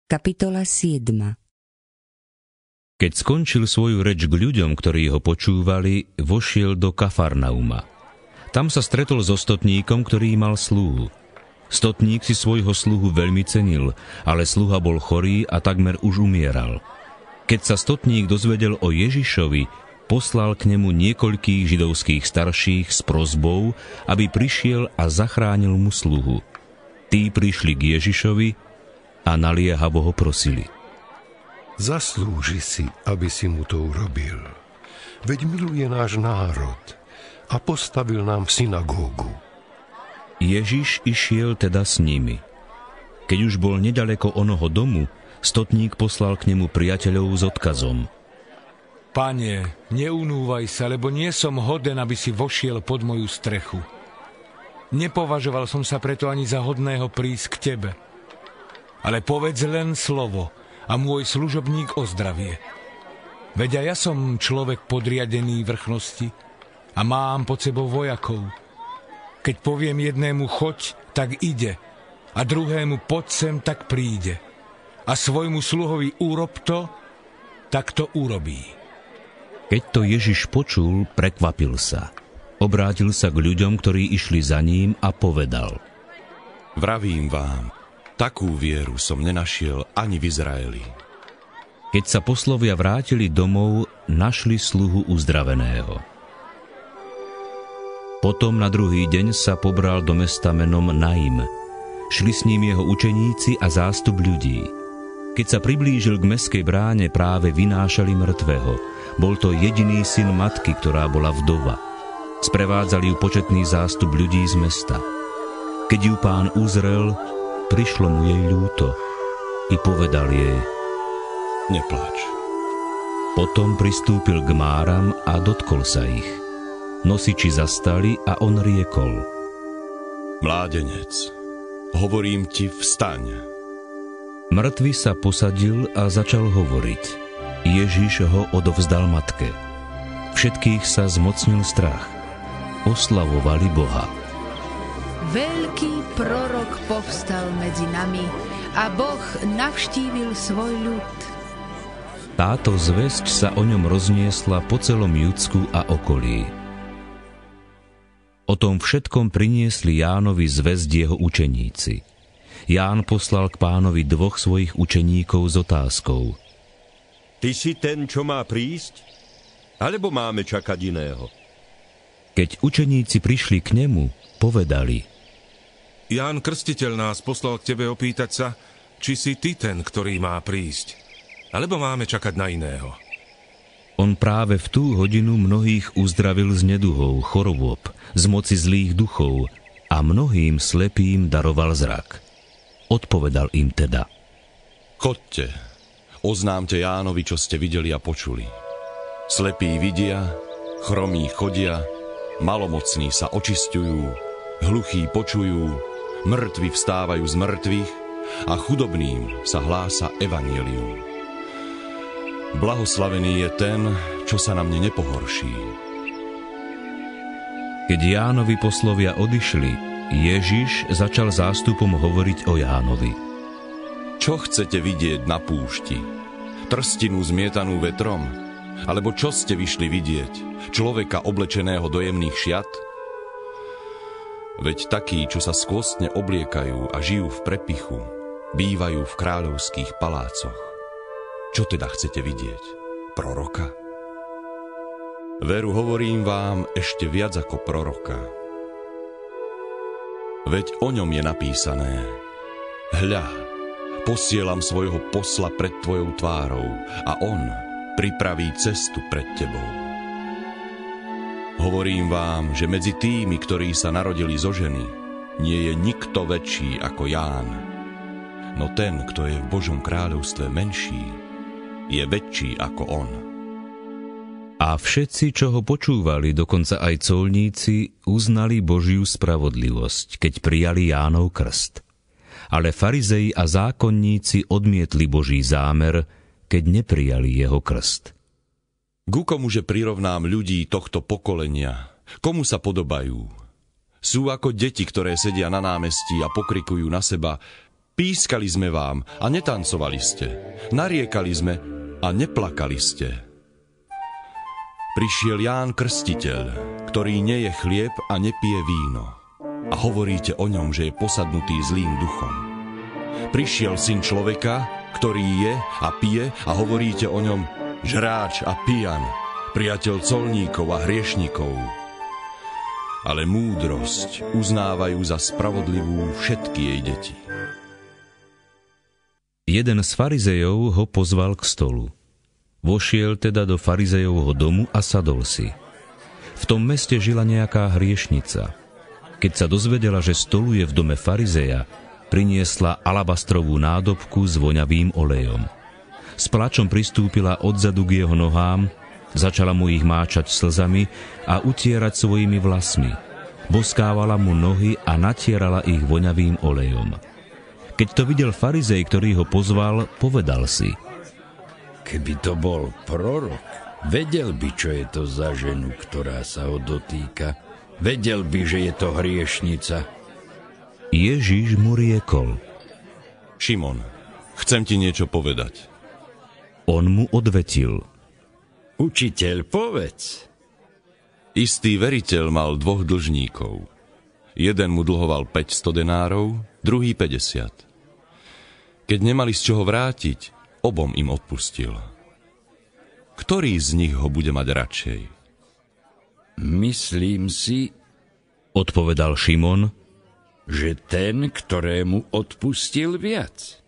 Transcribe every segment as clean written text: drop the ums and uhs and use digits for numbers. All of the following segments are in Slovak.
Kapitola 7. Keď skončil svoju reč k ľuďom, ktorí ho počúvali, vošiel do Kafarnauma. Tam sa stretol so stotníkom, ktorý mal sluhu. Stotník si svojho sluhu veľmi cenil, ale sluha bol chorý a takmer už umieral. Keď sa stotník dozvedel o Ježišovi, poslal k nemu niekoľkých židovských starších s prosbou, aby prišiel a zachránil mu sluhu. Tí prišli k Ježišovi a naliehavo ho prosili. Zaslúži si, aby si mu to urobil. Veď miluje náš národ a postavil nám synagógu. Ježiš išiel teda s nimi. Keď už bol nedaleko onoho domu, stotník poslal k nemu priateľov s odkazom. Pane, neunúvaj sa, lebo nie som hoden, aby si vošiel pod moju strechu. Nepovažoval som sa preto ani za hodného prísť k tebe. Ale povedz len slovo a môj služobník ozdravie. Veď aj ja som človek podriadený vrchnosti a mám pod sebou vojakov. Keď poviem jednému choď, tak ide, a druhému poď sem, tak príde. A svojmu sluhovi urob to, tak to urobí. Keď to Ježiš počul, prekvapil sa. Obrátil sa k ľuďom, ktorí išli za ním a povedal. Vravím vám, takú vieru som nenašiel ani v Izraeli. Keď sa poslovia vrátili domov, našli sluhu uzdraveného. Potom na druhý deň sa pobral do mesta menom Naim. Šli s ním jeho učeníci a zástup ľudí. Keď sa priblížil k mestskej bráne, práve vynášali mŕtvého. Bol to jediný syn matky, ktorá bola vdova. Sprevádzali ju početný zástup ľudí z mesta. Keď ju Pán uzrel, prišlo mu jej ľúto i povedal jej: Nepláč. Potom pristúpil k máram a dotkol sa ich. Nosiči zastali a on riekol: Mládenec, hovorím ti, vstaň. Mŕtvy sa posadil a začal hovoriť. Ježiš ho odovzdal matke. Všetkých sa zmocnil strach. Oslavovali Boha. Veľký prorok povstal medzi nami a Boh navštívil svoj ľud. Táto zvesť sa o ňom rozniesla po celom Judsku a okolí. O tom všetkom priniesli Jánovi zvesť jeho učeníci. Ján poslal k Pánovi 2 svojich učeníkov s otázkou: Ty si ten, čo má prísť? Alebo máme čakať iného? Keď učeníci prišli k nemu, povedali: Ján Krstiteľ nás poslal k tebe opýtať sa, či si ty ten, ktorý má prísť, alebo máme čakať na iného. On práve v tú hodinu mnohých uzdravil z neduhov, chorôb, z moci zlých duchov a mnohým slepým daroval zrak. Odpovedal im teda: Chodte, oznámte Jánovi, čo ste videli a počuli. Slepí vidia, chromí chodia, malomocní sa očisťujú, hluchí počujú, mŕtvi vstávajú z mŕtvych a chudobným sa hlása evanjelium. Blahoslavený je ten, čo sa na mne nepohorší. Keď Jánovi poslovia odišli, Ježiš začal zástupom hovoriť o Jánovi. Čo chcete vidieť na púšti? Trstinu zmietanú vetrom? Alebo čo ste vyšli vidieť? Človeka oblečeného do jemných šiat? Veď takí, čo sa skvostne obliekajú a žijú v prepichu, bývajú v kráľovských palácoch. Čo teda chcete vidieť? Proroka? Veru, hovorím vám, ešte viac ako proroka. Veď o ňom je napísané: Hľa, posielam svojho posla pred tvojou tvárou a on pripraví cestu pred tebou. Hovorím vám, že medzi tými, ktorí sa narodili zo ženy, nie je nikto väčší ako Ján. No ten, kto je v Božom kráľovstve menší, je väčší ako on. A všetci, čo ho počúvali, dokonca aj colníci, uznali Božiu spravodlivosť, keď prijali Jánov krst. Ale farizei a zákonníci odmietli Boží zámer, keď neprijali jeho krst. Ku komuže prirovnám ľudí tohto pokolenia? Komu sa podobajú? Sú ako deti, ktoré sedia na námestí a pokrikujú na seba: Pískali sme vám a netancovali ste. Nariekali sme a neplakali ste. Prišiel Ján Krstiteľ, ktorý neje chlieb a nepije víno. A hovoríte o ňom, že je posadnutý zlým duchom. Prišiel Syn človeka, ktorý je a pije, a hovoríte o ňom žráč a pijan, priateľ colníkov a hriešnikov. Ale múdrosť uznávajú za spravodlivú všetky jej deti. Jeden z farizejov ho pozval k stolu. Vošiel teda do farizejovho domu a sadol si. V tom meste žila nejaká hriešnica. Keď sa dozvedela, že stoluje v dome farizeja, priniesla alabastrovú nádobku s voňavým olejom. S plačom pristúpila odzadu k jeho nohám, začala mu ich máčať slzami a utierať svojimi vlasmi. Boskávala mu nohy a natierala ich voňavým olejom. Keď to videl farizej, ktorý ho pozval, povedal si: Keby to bol prorok, vedel by, čo je to za ženu, ktorá sa ho dotýka. Vedel by, že je to hriešnica. Ježiš mu riekol: Šimon, chcem ti niečo povedať. On mu odvetil: Učiteľ, povedz. Istý veriteľ mal 2 dlžníkov. Jeden mu dlhoval 500 denárov, druhý 50. Keď nemali z čoho vrátiť, obom im odpustil. Ktorý z nich ho bude mať radšej? Myslím si, odpovedal Šimon, že ten, ktorému odpustil viac.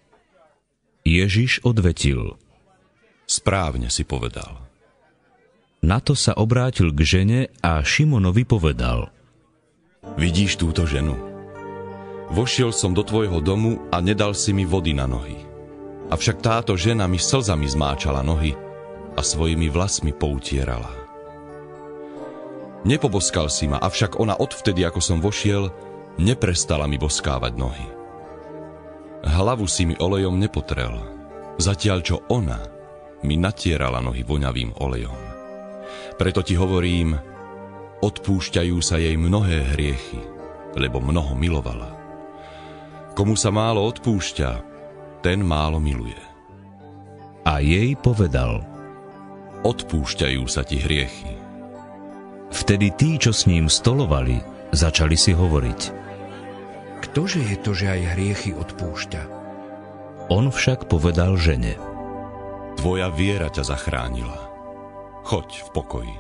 Ježiš odvetil: Správne si povedal. Na to sa obrátil k žene a Šimonovi povedal: Vidíš túto ženu? Vošiel som do tvojho domu a nedal si mi vody na nohy. Avšak táto žena mi slzami zmáčala nohy a svojimi vlasmi poutierala. Nepoboskal si ma, avšak ona odvtedy, ako som vošiel, neprestala mi boskávať nohy. Hlavu si mi olejom nepotrel, zatiaľ čo ona mi natierala nohy voňavým olejom. Preto ti hovorím, odpúšťajú sa jej mnohé hriechy, lebo mnoho milovala. Komu sa málo odpúšťa, ten málo miluje. A jej povedal: Odpúšťajú sa ti hriechy. Vtedy tí, čo s ním stolovali, začali si hovoriť: Ktože je to, že aj hriechy odpúšťa? On však povedal žene: Tvoja viera ťa zachránila. Choď v pokoji.